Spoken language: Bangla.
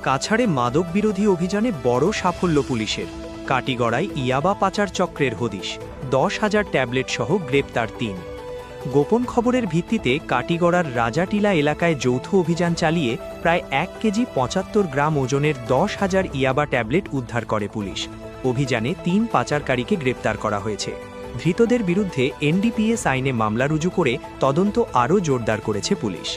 কাছাড়ে মাদক বিরোধী অভিযানে বড় সাফল্য পুলিশের। কাটিগড়ায় ইয়াবা পাচার চক্রের হদিশ, 10,000 ট্যাবলেট সহ গ্রেপ্তার 3। গোপন খবরের ভিত্তিতে কাটিগড়ার রাজাটিলা এলাকায় যৌথ অভিযান চালিয়ে প্রায় 1 কেজি 75 গ্রাম ওজনের 10,000 ইয়াবা ট্যাবলেট উদ্ধার করে পুলিশ। অভিযানে 3 পাচারকারীকে গ্রেপ্তার করা হয়েছে। ধৃতদের বিরুদ্ধে এনডিপিএস আইনে মামলা রুজু করে তদন্ত আরও জোরদার করেছে পুলিশ।